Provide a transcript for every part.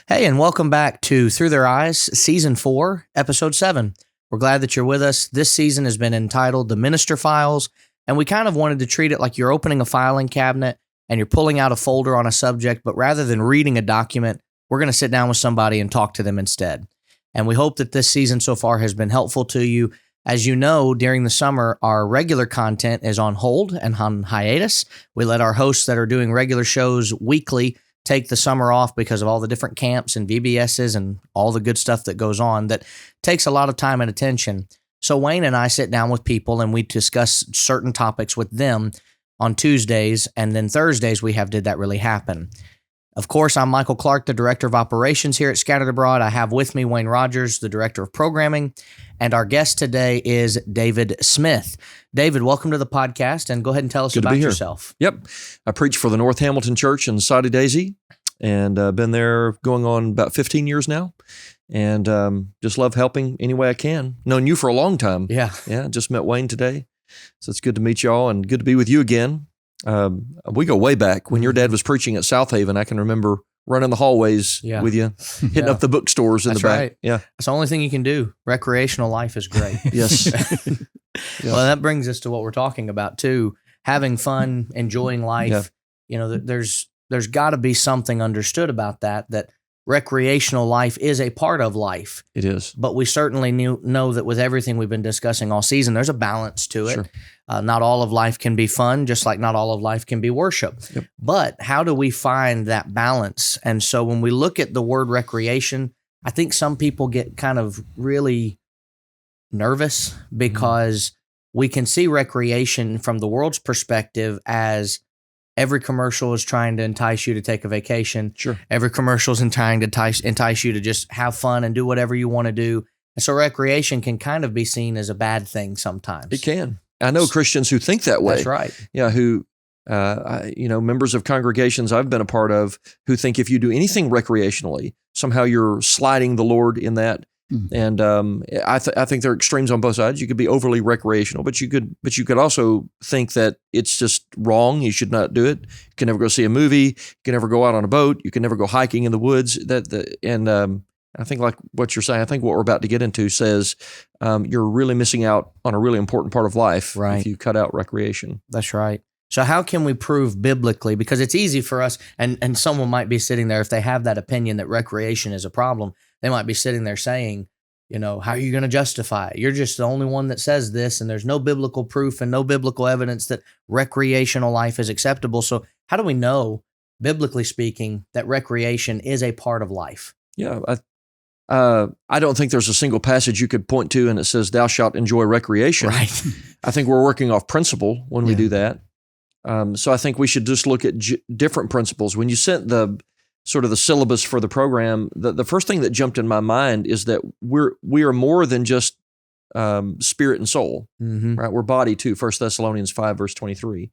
Hey, and welcome back to Through Their Eyes, Season 4, Episode 7. We're glad that you're with us. This season has been entitled The Minister Files, and we kind of wanted to treat it like you're opening a filing cabinet and you're pulling out a folder on a subject, but rather than reading a document, we're going to sit down with somebody and talk to them instead. And we hope that this season so far has been helpful to you. As you know, during the summer, our regular content is on hold and on hiatus. We let our hosts that are doing regular shows weekly take the summer off because of all the different camps and VBSs and all the good stuff that goes on that takes a lot of time and attention. So Wayne and I sit down with people and we discuss certain topics with them on Tuesdays, and then Thursdays we have Did That Really Happen? Of course, I'm Michael Clark, the Director of Operations here at Scattered Abroad. I have with me Wayne Rogers, the Director of Programming, and our guest today is David Smith. David, welcome to the podcast, and go ahead and tell us about yourself. Yep. I preach for the North Hamilton Church in Saudi Daisy, and been there going on about 15 years now, and just love helping any way I can. Known you for a long time. Yeah. Yeah, just met Wayne today, so it's good to meet y'all and good to be with you again. We go way back. When your dad was preaching at South Haven, I can remember running the hallways with you, hitting up the bookstores in the back. Right. Yeah. That's the only thing you can do. Recreational life is great. Yes. Well, that brings us to what we're talking about too. Having fun, enjoying life. Yeah. You know, there's got to be something understood about that recreational life is a part of life. It is. But we certainly know that with everything we've been discussing all season, there's a balance to it. Sure. Not all of life can be fun, just like not all of life can be worship. Yep. But how do we find that balance? And so when we look at the word recreation, I think some people get kind of really nervous because we can see recreation from the world's perspective as every commercial is trying to entice you to take a vacation. Sure. Every commercial is trying to entice you to just have fun and do whatever you want to do. And so recreation can kind of be seen as a bad thing sometimes. It can. I know Christians who think that way. That's right. Yeah, who, members of congregations I've been a part of who think if you do anything recreationally, somehow you're sliding the Lord in that. And I think there are extremes on both sides. You could be overly recreational, but you could also think that it's just wrong. You should not do it. You can never go see a movie. You can never go out on a boat. You can never go hiking in the woods. I think like what you're saying, I think what we're about to get into says you're really missing out on a really important part of life if you cut out recreation. That's right. So how can we prove biblically? Because it's easy for us, and someone might be sitting there, if they have that opinion that recreation is a problem, they might be sitting there saying, you know, how are you going to justify it? You're just the only one that says this, and there's no biblical proof and no biblical evidence that recreational life is acceptable. So how do we know, biblically speaking, that recreation is a part of life? Yeah, I don't think there's a single passage you could point to and it says, thou shalt enjoy recreation. Right. I think we're working off principle when we do that. So I think we should just look at different principles. When you sent the sort of the syllabus for the program, the first thing that jumped in my mind is that we are more than just spirit and soul, right? We're body too. 1 Thessalonians 5 verse 23.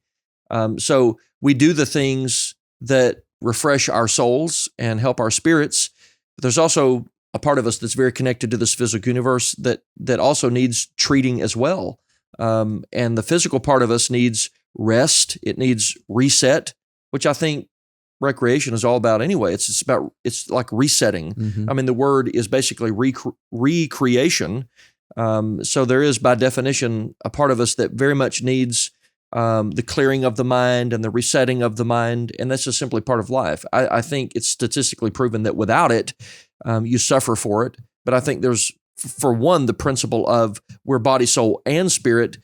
So we do the things that refresh our souls and help our spirits. But there's also a part of us that's very connected to this physical universe that also needs treating as well. And the physical part of us needs rest. It needs reset, which I think recreation is all about anyway. It's like resetting. I mean, the word is basically recreation. So there is, by definition, a part of us that very much needs the clearing of the mind and the resetting of the mind, and that's just simply part of life. I think it's statistically proven that without it, you suffer for it. But I think there's, for one, the principle of we're body, soul, and spirit.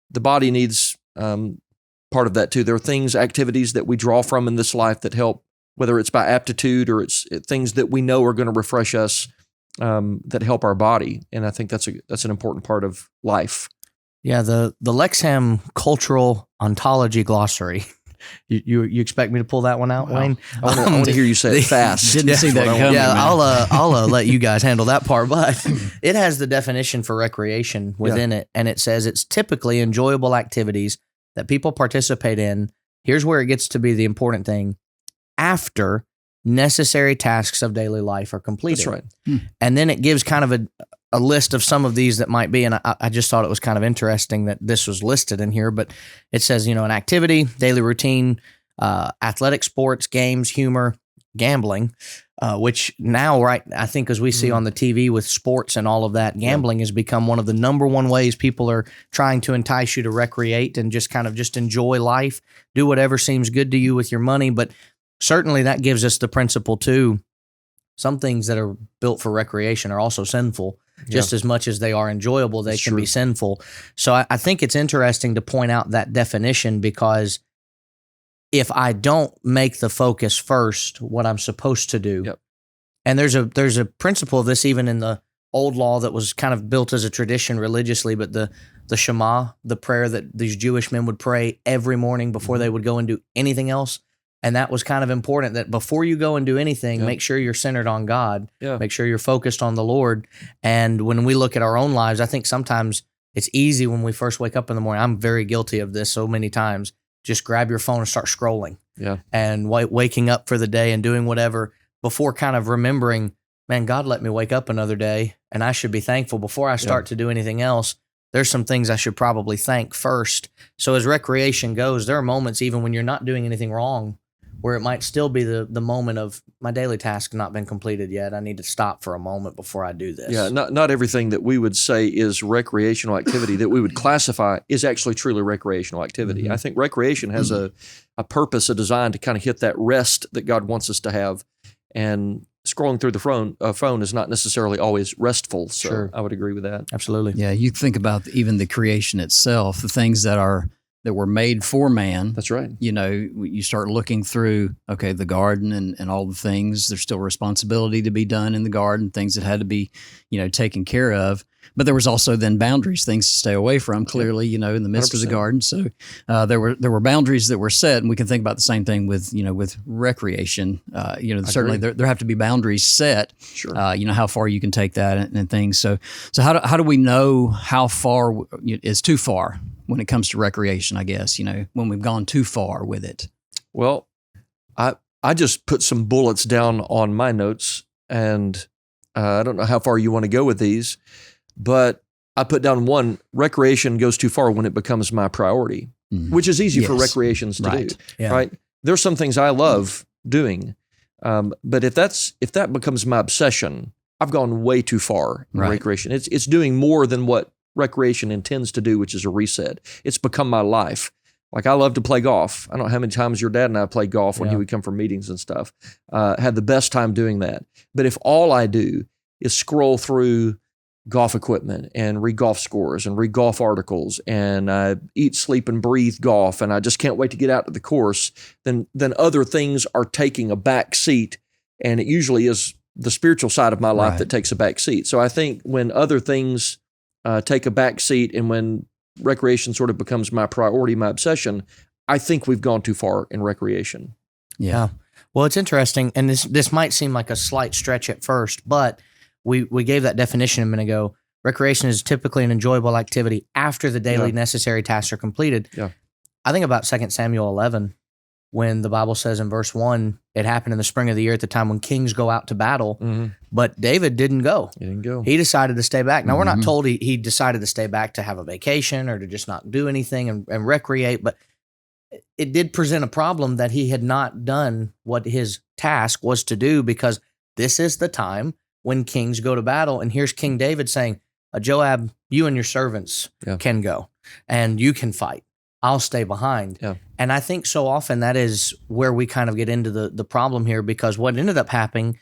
The body needs part of that too. There are things, activities that we draw from in this life that help, whether it's by aptitude or it's things that we know are going to refresh us, that help our body. And I think that's an important part of life. Yeah, the Lexham Cultural Ontology Glossary. You expect me to pull that one out, Wayne? I want to hear you say it fast. Didn't see that coming. Yeah, I'll let you guys handle that part. But it has the definition for recreation within it, and it says it's typically enjoyable activities that people participate in. Here's where it gets to be the important thing: after necessary tasks of daily life are completed. That's right. And then it gives kind of a list of some of these that might be, and I just thought it was kind of interesting that this was listed in here, but it says, an activity, daily routine, athletic sports, games, humor, gambling, which now, right, I think as we see on the TV with sports and all of that, gambling has become one of the number one ways people are trying to entice you to recreate and just kind of just enjoy life, do whatever seems good to you with your money. But certainly that gives us the principle too. Some things that are built for recreation are also sinful. Just as much as they are enjoyable, they can be sinful. So I think it's interesting to point out that definition, because if I don't make the focus first what I'm supposed to do, and there's a principle of this even in the old law that was kind of built as a tradition religiously, but the Shema, the prayer that these Jewish men would pray every morning before they would go and do anything else. And that was kind of important, that before you go and do anything, make sure you're centered on God. Make sure you're focused on the Lord. And when we look at our own lives, I think sometimes it's easy when we first wake up in the morning. I'm very guilty of this so many times. Just grab your phone and start scrolling. And waking up for the day and doing whatever before kind of remembering, man, God let me wake up another day and I should be thankful before I start to do anything else. There's some things I should probably thank first. So as recreation goes, there are moments even when you're not doing anything wrong, where it might still be the moment of my daily task not been completed yet. I need to stop for a moment before I do this. Yeah, not everything that we would say is recreational activity that we would classify is actually truly recreational activity. I think recreation has a purpose, a design to kind of hit that rest that God wants us to have. And scrolling through the phone is not necessarily always restful. So I would agree with that. Absolutely. Yeah, you think about even the creation itself, the things that were made for man. That's right. You know, you start looking through, okay, the garden and all the things. There's still responsibility to be done in the garden, things that had to be, taken care of. But there was also then boundaries, things to stay away from, clearly, in the midst 100%. Of the garden. So there were boundaries that were set, and we can think about the same thing with recreation. Certainly there have to be boundaries set. Sure. How far you can take that and things. So how do we know how far is too far when it comes to recreation, I guess, when we've gone too far with it? Well, I just put some bullets down on my notes, and I don't know how far you want to go with these, but I put down one: recreation goes too far when it becomes my priority, which is easy for recreations to do, right? There's some things I love doing, but if that becomes my obsession, I've gone way too far in recreation. It's doing more than what recreation intends to do, which is a reset. It's become my life. Like, I love to play golf. I don't know how many times your dad and I played golf when he would come from meetings and stuff. Had the best time doing that. But if all I do is scroll through golf equipment and read golf scores and read golf articles and eat, sleep, and breathe golf, and I just can't wait to get out to the course, then other things are taking a back seat, and it usually is the spiritual side of my life that takes a back seat. So I think when other things take a back seat, and when recreation sort of becomes my priority, my obsession, I think we've gone too far in recreation. Yeah. Well, it's interesting, and this might seem like a slight stretch at first, but we gave that definition a minute ago. Recreation is typically an enjoyable activity after the daily necessary tasks are completed. Yeah. I think about 2 Samuel 11, when the Bible says in verse 1, it happened in the spring of the year at the time when kings go out to battle, but David didn't go. He didn't go. He decided to stay back. Now, we're not told he decided to stay back to have a vacation or to just not do anything and recreate, but it did present a problem that he had not done what his task was to do, because this is the time when kings go to battle. And here's King David saying, Joab, you and your servants can go and you can fight. I'll stay behind. Yeah. And I think so often that is where we kind of get into the problem here, because what ended up happening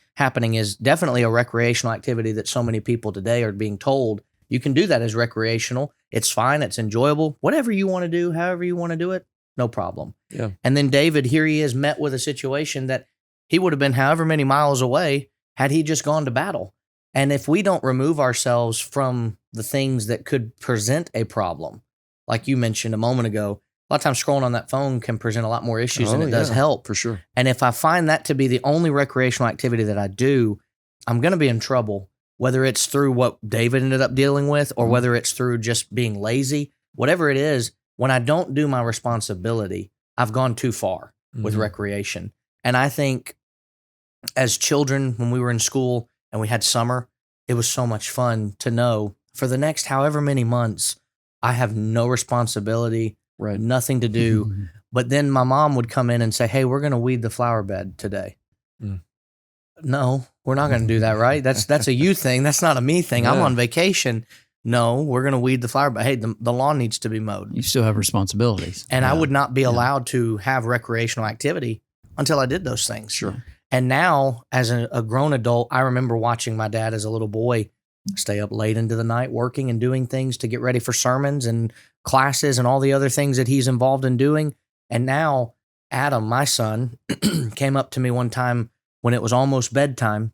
is definitely a recreational activity that so many people today are being told, you can do that as recreational. It's fine. It's enjoyable. Whatever you want to do, however you want to do it, no problem. Yeah. And then David, here he is met with a situation that he would have been however many miles away had he just gone to battle. And if we don't remove ourselves from the things that could present a problem, like you mentioned a moment ago, a lot of times scrolling on that phone can present a lot more issues than it does help. For sure. And if I find that to be the only recreational activity that I do, I'm going to be in trouble, whether it's through what David ended up dealing with or whether it's through just being lazy. Whatever it is, when I don't do my responsibility, I've gone too far with recreation. And I think as children, when we were in school and we had summer, it was so much fun to know for the next however many months, I have no responsibility, nothing to do. But then my mom would come in and say, hey, we're going to weed the flower bed today. No, we're not going to do that, right? That's a you thing. That's not a me thing. I'm Yeah. on vacation. No, we're going to weed the flower, but hey, the lawn needs to be mowed. You still have responsibilities. And I would not be allowed to have recreational activity until I did those things. Sure. And now, as a grown adult, I remember watching my dad as a little boy stay up late into the night working and doing things to get ready for sermons and classes and all the other things that he's involved in doing. And now Adam, my son, came up to me one time when it was almost bedtime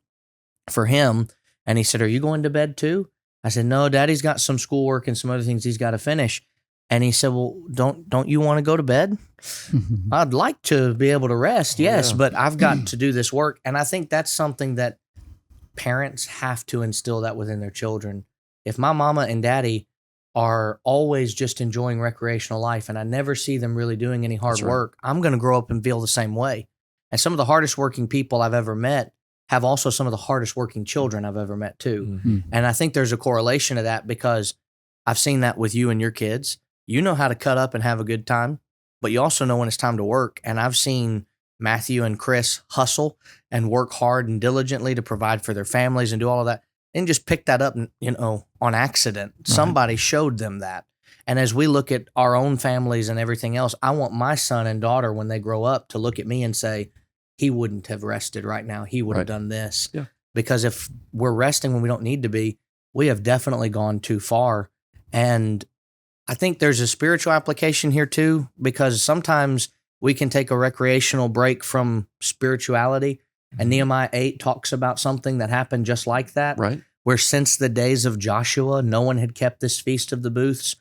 for him. And he said, "Are you going to bed too?" I said, "No, Daddy's got some schoolwork and some other things he's got to finish." And he said, "Well, don't you want to go to bed?" I'd like to be able to rest, yes, yeah. but I've got to do this work. And I think that's something that parents have to instill that within their children. If my mama and daddy are always just enjoying recreational life and I never see them really doing any hard That's right. work, I'm going to grow up and feel the same way. And some of the hardest working people I've ever met have also some of the hardest working children I've ever met too. Mhm. And I think there's a correlation to that because I've seen that with you and your kids. You know how to cut up and have a good time, but you also know when it's time to work. And I've seen Matthew and Chris hustle and work hard and diligently to provide for their families and do all of that and just pick that up, on accident. Right. Somebody showed them that. And as we look at our own families and everything else, I want my son and daughter, when they grow up, to look at me and say, he wouldn't have rested right now. He would have Right. done this. Yeah. Because if we're resting when we don't need to be, we have definitely gone too far. And I think there's a spiritual application here too, because sometimes we can take a recreational break from spirituality. And Nehemiah 8 talks about something that happened just like that, Right. where since the days of Joshua, no one had kept this Feast of the Booths.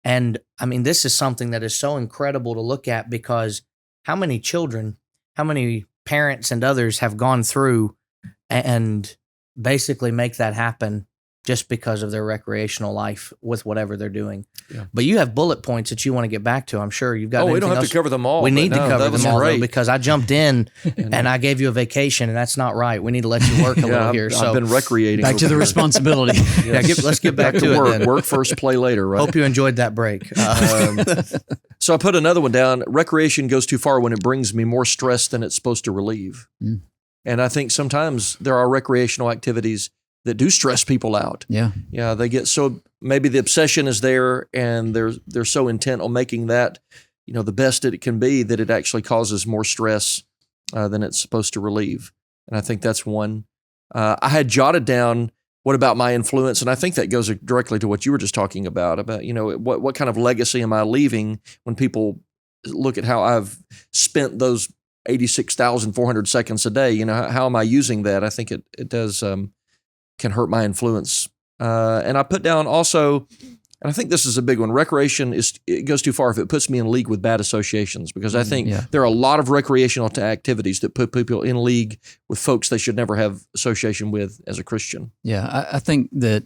And I mean, this is something that is so incredible to look at because how many children, how many parents and others have gone through and basically make that happen just because of their recreational life with whatever they're doing. Yeah. But you have bullet points that you want to get back to. I'm sure you've got. Oh, we don't anything have else? to cover them all. We but need to no, cover that was them all though, great. because I jumped in and I gave you a vacation, and that's not right. We need to let you work a little here. I've So been recreating. Back to over the here. responsibility. yeah, let's get back, to work. it. Then. Work first, play later. Right. Hope you enjoyed that break. So I put another one down. Recreation goes too far when it brings me more stress than it's supposed to relieve. Mm. And I think sometimes there are recreational activities that do stress people out. Yeah. Yeah, they get so maybe the obsession is there, and they're so intent on making that the best that it can be that it actually causes more stress than it's supposed to relieve. And I think that's one. I had jotted down, what about my influence? And I think that goes directly to what you were just talking about what kind of legacy am I leaving when people look at how I've spent those 86,400 seconds a day. How am I using that? I think it does can hurt my influence. And I put down also, and I think this is a big one, recreation it goes too far if it puts me in league with bad associations, because I think Yeah. there are a lot of recreational activities that put people in league with folks they should never have association with as a Christian. Yeah, I think that,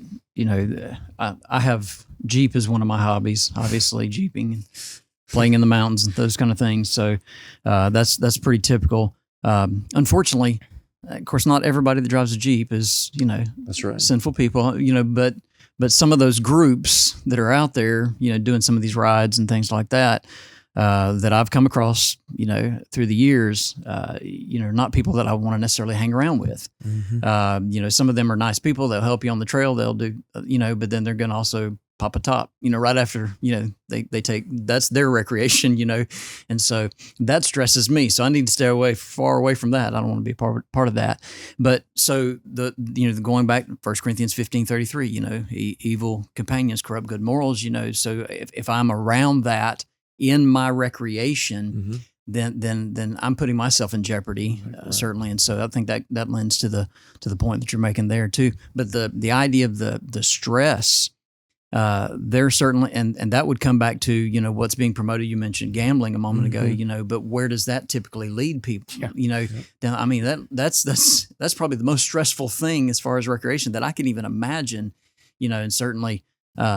I have Jeep as one of my hobbies, obviously Jeeping and playing in the mountains and those kind of things. So that's pretty typical. Unfortunately, of course, not everybody that drives a Jeep is, That's right. sinful people, but some of those groups that are out there, doing some of these rides and things like that, that I've come across, through the years, not people that I want to necessarily hang around with. Mm-hmm. Some of them are nice people. They'll help you on the trail. They'll do, but then they're going to also pop a top, right after, they take, that's their recreation, and so that stresses me. So I need to stay far away from that. I don't want to be part of that. But so going back to 1 Corinthians 15:33, evil companions corrupt good morals, so if I'm around that in my recreation, then I'm putting myself in jeopardy, certainly. And so I think that lends to the point that you're making there too. But the idea of the stress, there certainly, and that would come back to, what's being promoted. You mentioned gambling a moment ago, but where does that typically lead people? Then, I mean, that's probably the most stressful thing as far as recreation that I can even imagine, and certainly,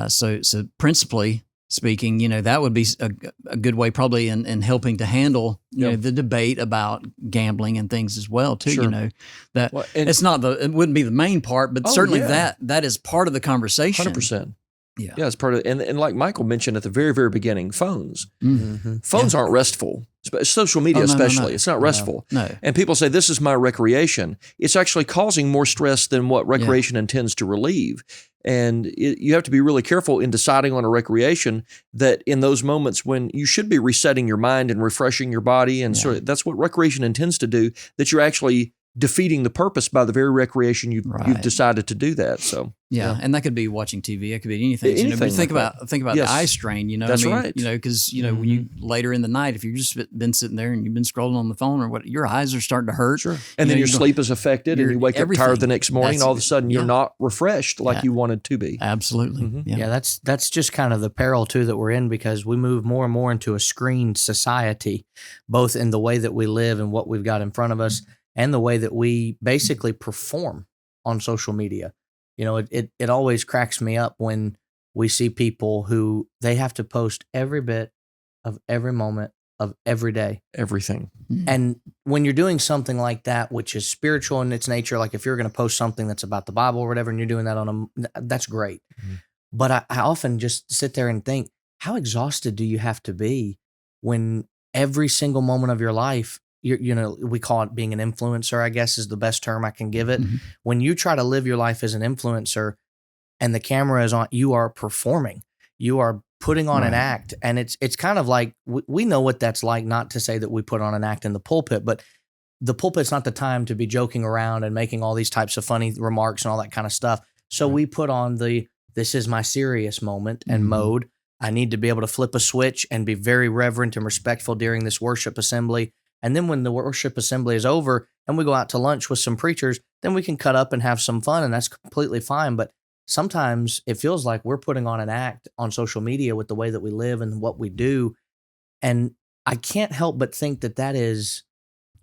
so principally speaking, that would be a good way probably in helping to handle, the debate about gambling and things as well too, Sure. that Well, it wouldn't be the main part, but certainly yeah. that is part of the conversation. 100%. Yeah. Yeah, it's part of, and like Michael mentioned at the very, very beginning, phones. Mm-hmm. Phones aren't restful. Social media, Oh, no, no, especially, no. it's not restful. No. And people say this is my recreation. It's actually causing more stress than what recreation intends to relieve. And you have to be really careful in deciding on a recreation that in those moments when you should be resetting your mind and refreshing your body, and sort of, that's what recreation intends to do. That you're actually defeating the purpose by the very recreation you've decided to do that. So and that could be watching TV. It could be anything. Anything But think like about Yes. the eye strain. That's right. Because when you later in the night, if you've just been sitting there and you've been scrolling on the phone or what, your eyes are starting to hurt. Sure. And then your sleep is affected, and you wake up tired the next morning. And all of a sudden, you're not refreshed like you wanted to be. Absolutely. Mm-hmm. Yeah, that's just kind of the peril too that we're in, because we move more and more into a screened society, both in the way that we live and what we've got in front of us, and the way that we basically perform on social media. It always cracks me up when we see people who they have to post every bit of every moment of every day. Everything. And when you're doing something like that, which is spiritual in its nature, like if you're going to post something that's about the Bible or whatever, and you're doing that that's great. Mm-hmm. But I often just sit there and think, how exhausted do you have to be when every single moment of your life, we call it being an influencer, I guess is the best term I can give it. Mm-hmm. When you try to live your life as an influencer and the camera is on, you are performing, you are putting on an act. And it's kind of like, we know what that's like, not to say that we put on an act in the pulpit, but the pulpit's not the time to be joking around and making all these types of funny remarks and all that kind of stuff. So we put on this is my serious moment and mode. I need to be able to flip a switch and be very reverent and respectful during this worship assembly. And then when the worship assembly is over and we go out to lunch with some preachers, then we can cut up and have some fun, and that's completely fine. But sometimes it feels like we're putting on an act on social media with the way that we live and what we do. And I can't help but think that is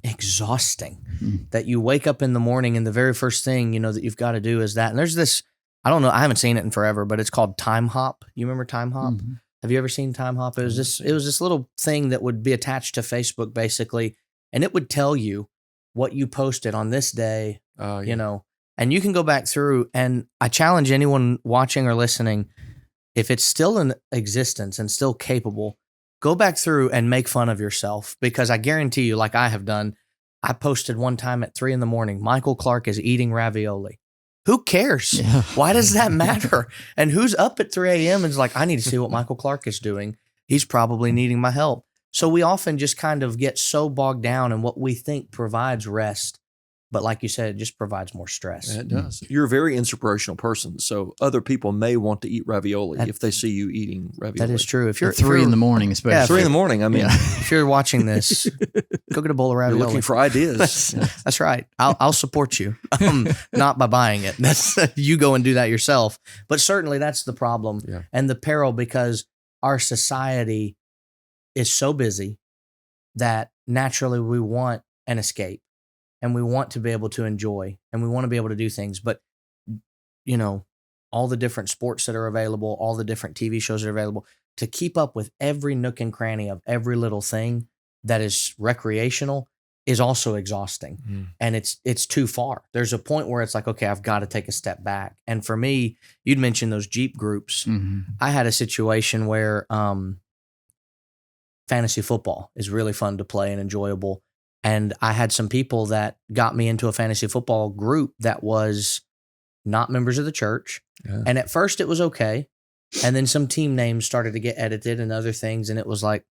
exhausting, that you wake up in the morning and the very first thing, that you've got to do is that. And there's this, I don't know, I haven't seen it in forever, but it's called Time Hop. You remember Time Hop? Mm-hmm. Have you ever seen Time Hop? It was this little thing that would be attached to Facebook basically, and it would tell you what you posted on this day, and you can go back through, and I challenge anyone watching or listening, if it's still in existence and still capable, go back through and make fun of yourself, because I guarantee you, like I have done, I posted one time at 3 a.m, Michael Clark is eating ravioli. Who cares? Yeah. Why does that matter? And who's up at 3 a.m. and is like, I need to see what Michael Clark is doing. He's probably needing my help. So we often just kind of get so bogged down in what we think provides rest. But like you said, it just provides more stress. It does. You're a very inspirational person, so other people may want to eat ravioli if they see you eating ravioli. That is true. If you're at 3 a.m, especially. Yeah, 3 a.m, I mean. Yeah. If you're watching this, go get a bowl of ravioli. You're looking for ideas. That's right. I'll support you, not by buying it. That's you go and do that yourself. But certainly that's the problem and the peril, because our society is so busy that naturally we want an escape. And we want to be able to enjoy, and we want to be able to do things. But, all the different sports that are available, all the different TV shows that are available, to keep up with every nook and cranny of every little thing that is recreational is also exhausting. Mm. And it's too far. There's a point where it's like, okay, I've got to take a step back. And for me, you'd mentioned those Jeep groups. Mm-hmm. I had a situation where fantasy football is really fun to play and enjoyable. And I had some people that got me into a fantasy football group that was not members of the church. Yeah. And at first it was okay. And then some team names started to get edited and other things. And it was like,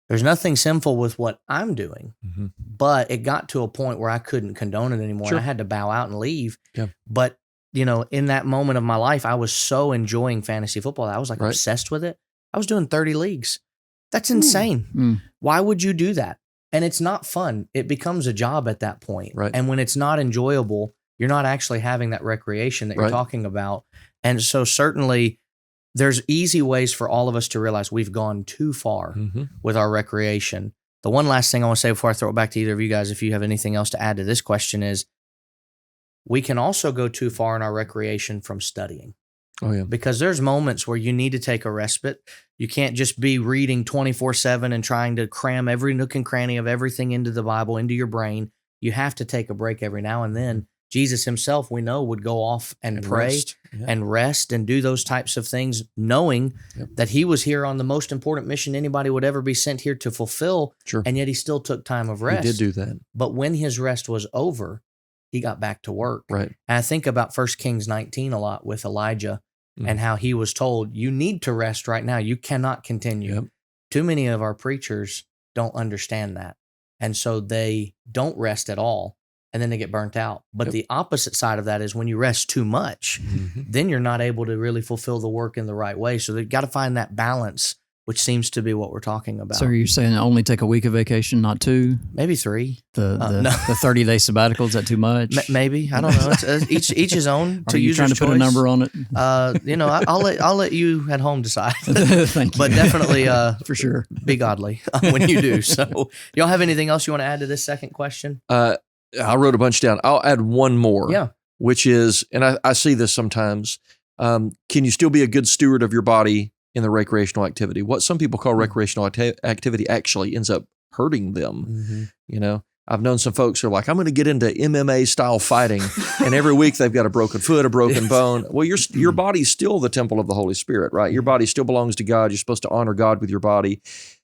there's nothing sinful with what I'm doing. Mm-hmm. But it got to a point where I couldn't condone it anymore. Sure. And I had to bow out and leave. Yeah. But, in that moment of my life, I was so enjoying fantasy football. I was like obsessed with it. I was doing 30 leagues. That's insane. Mm. Why would you do that? And it's not fun. It becomes a job at that point. Right. And when it's not enjoyable, you're not actually having that recreation that you're talking about. And so certainly there's easy ways for all of us to realize we've gone too far with our recreation. The one last thing I want to say before I throw it back to either of you guys, if you have anything else to add to this question, is we can also go too far in our recreation from studying. Oh, yeah. Because there's moments where you need to take a respite. You can't just be reading 24/7 and trying to cram every nook and cranny of everything into the Bible, into your brain. You have to take a break every now and then Jesus himself, we know, would go off and pray rest. Yeah. and rest and do those types of things, knowing that he was here on the most important mission anybody would ever be sent here to fulfill. Sure. And yet he still took time of rest. He did do that. But when his rest was over, he got back to work. Right. And I think about 1 Kings 19 a lot with Elijah and how he was told, you need to rest right now. You cannot continue. Yep. Too many of our preachers don't understand that. And so they don't rest at all. And then they get burnt out. But the opposite side of that is when you rest too much, then you're not able to really fulfill the work in the right way. So they've got to find that balance, which seems to be what we're talking about. So are you saying only take a week of vacation, not 2? Maybe 3. The no. 30-day sabbatical, is that too much? Maybe. I don't know. It's each his own. Are you trying to put a number on it? I'll let you at home decide. Thank you. But definitely for sure. Be godly when you do. So y'all have anything else you want to add to this second question? I wrote a bunch down. I'll add one more. Yeah. Which is, and I see this sometimes, can you still be a good steward of your body in the recreational activity? What some people call recreational activity actually ends up hurting them. You know, I've known some folks who are like, I'm going to get into MMA style fighting. And every week they've got a broken foot, a broken bone. Well, your body's still the temple of the Holy Spirit, right? Your body still belongs to God. You're supposed to honor God with your body.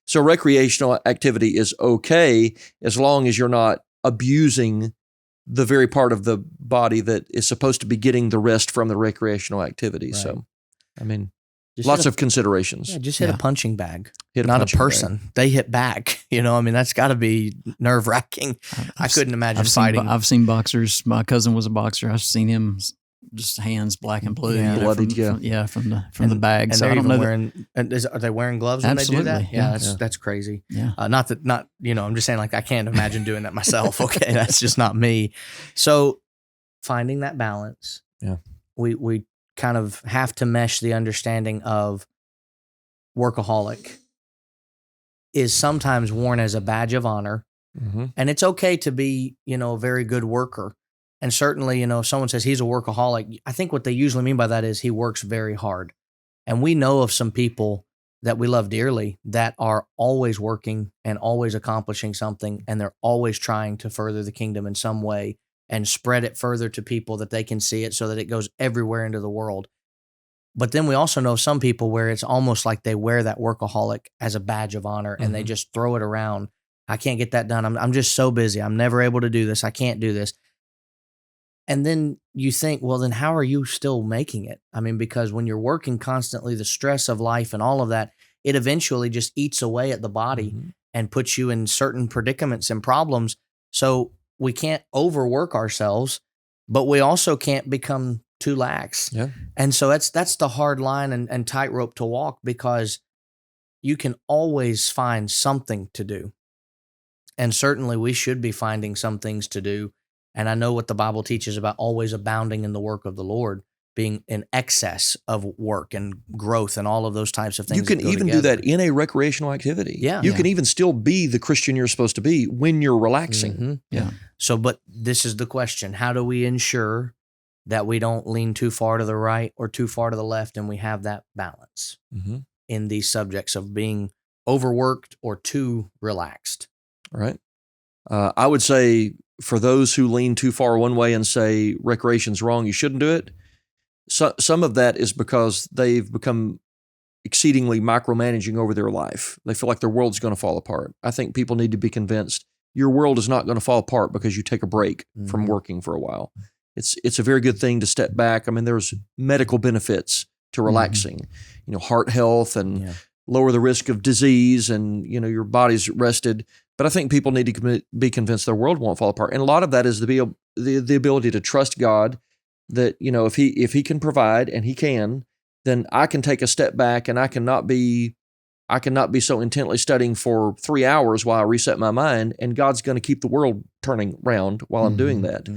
So recreational activity is okay as long as you're not abusing the very part of the body that is supposed to be getting the rest from the recreational activity. Right. So, I mean, lots of considerations. Yeah, just hit a punching bag, hit not a punching person. Bag. They hit back. You know, I mean, that's got to be nerve wracking. I couldn't imagine fighting. I've seen boxers. My cousin was a boxer. I've seen him just hands black and blue, bloodied, from the bag. And so they're I don't even know wearing. Are they wearing gloves when Absolutely, they do that? Yeah, that's crazy. Yeah, I'm just saying, like, I can't imagine doing that myself. Okay, that's just not me. So finding that balance. Yeah, we kind of have to mesh the understanding of workaholic is sometimes worn as a badge of honor, and it's okay to be, a very good worker. And certainly, if someone says he's a workaholic, I think what they usually mean by that is he works very hard. And we know of some people that we love dearly that are always working and always accomplishing something, and they're always trying to further the kingdom in some way and spread it further to people that they can see it so that it goes everywhere into the world. But then we also know some people where it's almost like they wear that workaholic as a badge of honor and they just throw it around. I can't get that done. I'm just so busy. I'm never able to do this. I can't do this. And then you think, well, then how are you still making it? I mean, because when you're working constantly, the stress of life and all of that, it eventually just eats away at the body and puts you in certain predicaments and problems. So we can't overwork ourselves, but we also can't become too lax. Yeah. And so that's the hard line and tightrope to walk, because you can always find something to do. And certainly we should be finding some things to do. And I know what the Bible teaches about always abounding in the work of the Lord, being in excess of work and growth and all of those types of things. You can even do that in a recreational activity. Yeah. You can even still be the Christian you're supposed to be when you're relaxing. Yeah. So, but this is the question. How do we ensure that we don't lean too far to the right or too far to the left, and we have that balance in these subjects of being overworked or too relaxed? All right. I would say for those who lean too far one way and say recreation's wrong, you shouldn't do it. So, some of that is because they've become exceedingly micromanaging over their life. They feel like their world's going to fall apart. I think people need to be convinced your world is not going to fall apart because you take a break from working for a while. It's a very good thing to step back. I mean, there's medical benefits to relaxing, heart health and lower the risk of disease, and, your body's rested. But I think people need to be convinced their world won't fall apart. And a lot of that is the ability to trust God that, if he can provide, and he can, then I can take a step back, and I cannot be so intently studying for 3 hours while I reset my mind, and God's going to keep the world turning round while I'm doing that.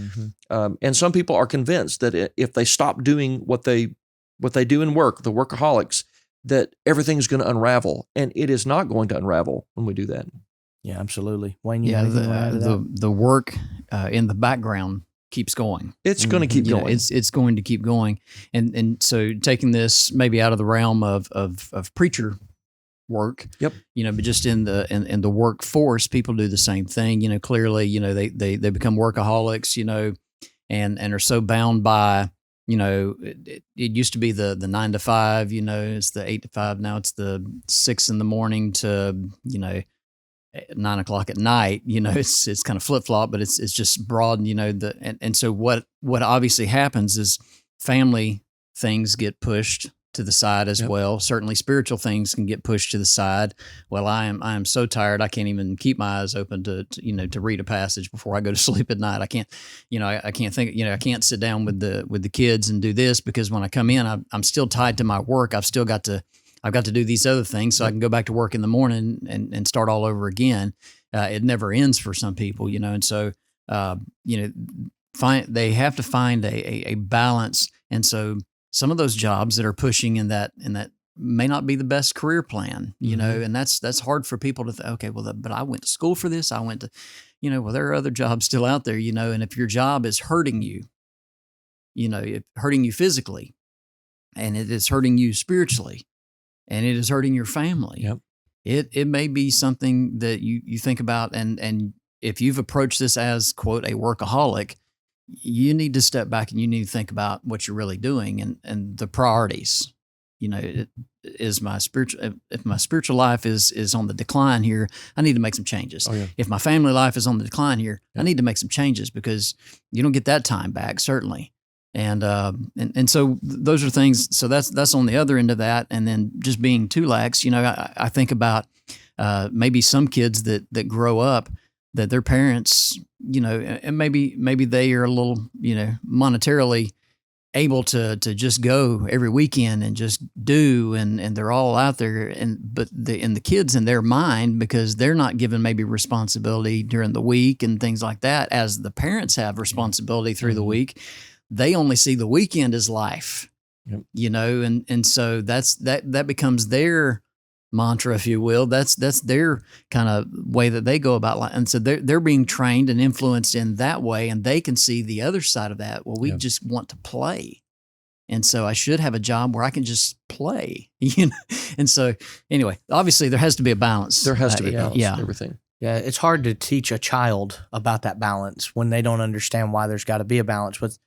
And some people are convinced that if they stop doing what they do in work, the workaholics, that everything's going to unravel, and it is not going to unravel when we do that. Yeah, absolutely. Wayne, the work in the background keeps going. It's going to keep going. It's going to keep going, and so taking this maybe out of the realm of preacher work. Yep. But just in the workforce, people do the same thing. Clearly, they become workaholics. and are so bound by, it used to be the 9 to 5, it's the 8 to 5. Now it's the 6 in the morning to, 9 o'clock at night. It's kind of flip flop, but it's just broad, and so what obviously happens is family things get pushed to the side as well. Certainly spiritual things can get pushed to the side. Well, I am so tired I can't even keep my eyes open to read a passage before I go to sleep at night. I can't, I can't think, I can't sit down with the kids and do this, because when I come in, I'm still tied to my work. I've got to do these other things so I can go back to work in the morning and start all over again. It never ends for some people, and so, they have to find a balance. And so some of those jobs that are pushing in that may not be the best career plan, and that's hard for people to okay, well, but I went to school for this. I went to, well, there are other jobs still out there, and if your job is hurting you, hurting you physically, and it is hurting you spiritually, and it is hurting your family, it may be something that you think about. And if you've approached this as, quote, a workaholic, you need to step back and you need to think about what you're really doing and the priorities. If my spiritual life is on the decline here, I need to make some changes. Oh, yeah. If my family life is on the decline here, I need to make some changes, because you don't get that time back, certainly. And so those are things. So that's on the other end of that. And then just being too lax, I think about maybe some kids that grow up, that their parents, and maybe they are a little, monetarily able to just go every weekend and just do, and they're all out there, but the kids in their mind, because they're not given maybe responsibility during the week and things like that, as the parents have responsibility through the week, they only see the weekend as life, and so that becomes their mantra, if you will. That's their kind of way that they go about life. And so they're being trained and influenced in that way, and they can see the other side of that. Well, we just want to play. And so I should have a job where I can just play, And so anyway, obviously there has to be a balance. There has to be a balance. Yeah. Everything. Yeah, it's hard to teach a child about that balance when they don't understand why there's got to be a balance with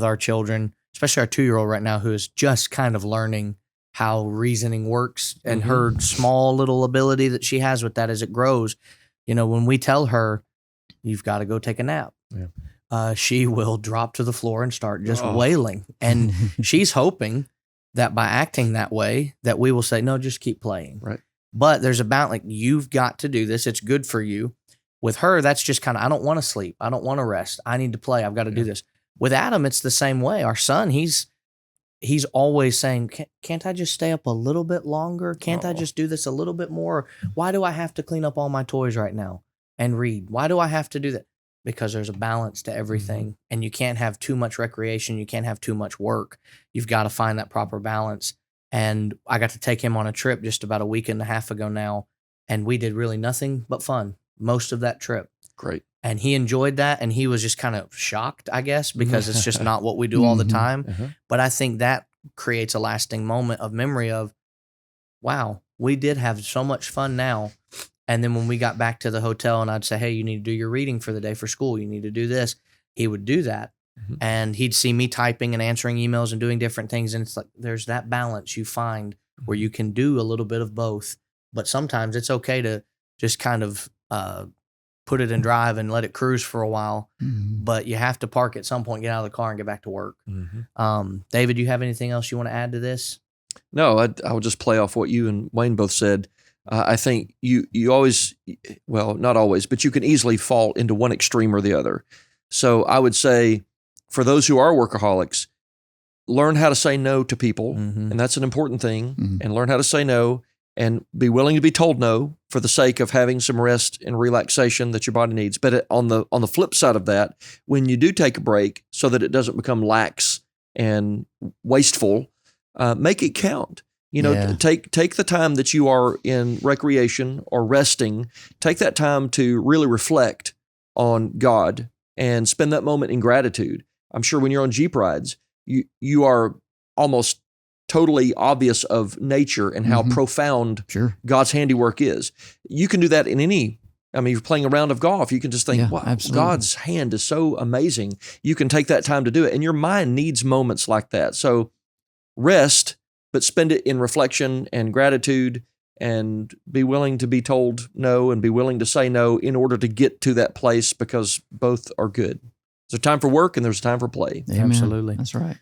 our children, especially our 2-year-old right now, who is just kind of learning how reasoning works, and her small little ability that she has with that as it grows. When we tell her, you've got to go take a nap, she will drop to the floor and start just wailing. And she's hoping that by acting that way, that we will say, no, just keep playing. Right. But there's a balance, like, you've got to do this. It's good for you. With her, that's just kind of, I don't want to sleep. I don't want to rest. I need to play. I've got to do this. With Adam, it's the same way. Our son, he's always saying, can't I just stay up a little bit longer? Can't I just do this a little bit more? Why do I have to clean up all my toys right now and read? Why do I have to do that? Because there's a balance to everything, and you can't have too much recreation. You can't have too much work. You've got to find that proper balance. And I got to take him on a trip just about a week and a half ago now, and we did really nothing but fun most of that trip. Great. And he enjoyed that, and he was just kind of shocked, I guess, because it's just not what we do all the time. But I think that creates a lasting moment of memory of, wow, we did have so much fun now. And then when we got back to the hotel and I'd say, hey, you need to do your reading for the day for school, you need to do this, he would do that. And he'd see me typing and answering emails and doing different things. And it's like, there's that balance you find where you can do a little bit of both. But sometimes it's okay to just kind of put it in drive and let it cruise for a while. But you have to park at some point, get out of the car and get back to work. David, do you have anything else you want to add to this? No, I will just play off what you and Wayne both said. I think you always, well, not always, but you can easily fall into one extreme or the other. So I would say, for those who are workaholics, learn how to say no to people, and that's an important thing, and learn how to say no and be willing to be told no for the sake of having some rest and relaxation that your body needs. But on the flip side of that, when you do take a break so that it doesn't become lax and wasteful, make it count. Take the time that you are in recreation or resting, take that time to really reflect on God and spend that moment in gratitude. I'm sure when you're on Jeep rides, you are almost totally obvious of nature and how profound God's handiwork is. You can do that in any I mean, you're playing a round of golf. You can just think, Yeah, wow, absolutely. God's hand is so amazing. You can take that time to do it. And your mind needs moments like that. So rest, but spend it in reflection and gratitude, and be willing to be told no and be willing to say no in order to get to that place, because both are good. There's a time for work and there's a time for play. Amen. Absolutely. That's right.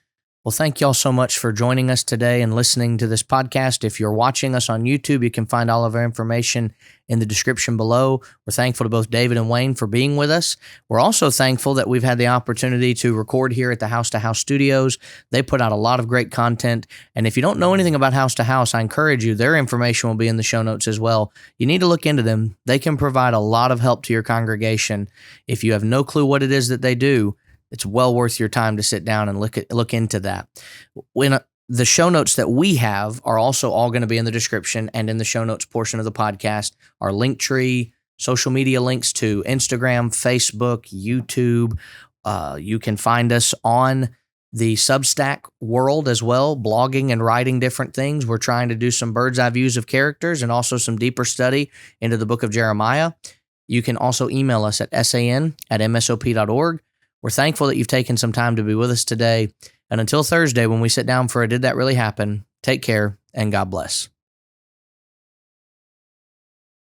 Well, thank y'all so much for joining us today and listening to this podcast. If you're watching us on YouTube, you can find all of our information in the description below. We're thankful to both David and Wayne for being with us. We're also thankful that we've had the opportunity to record here at the House to House Studios. They put out a lot of great content. And if you don't know anything about House to House, I encourage you, their information will be in the show notes as well. You need to look into them. They can provide a lot of help to your congregation. If you have no clue what it is that they do, it's well worth your time to sit down and look into that. When the show notes that we have are also all going to be in the description, and in the show notes portion of the podcast, our link tree, social media links to Instagram, Facebook, YouTube. You can find us on the Substack world as well, blogging and writing different things. We're trying to do some bird's eye views of characters and also some deeper study into the book of Jeremiah. You can also email us at san@msop.org. We're thankful that you've taken some time to be with us today. And until Thursday, when we sit down for a Did That Really Happen, take care and God bless.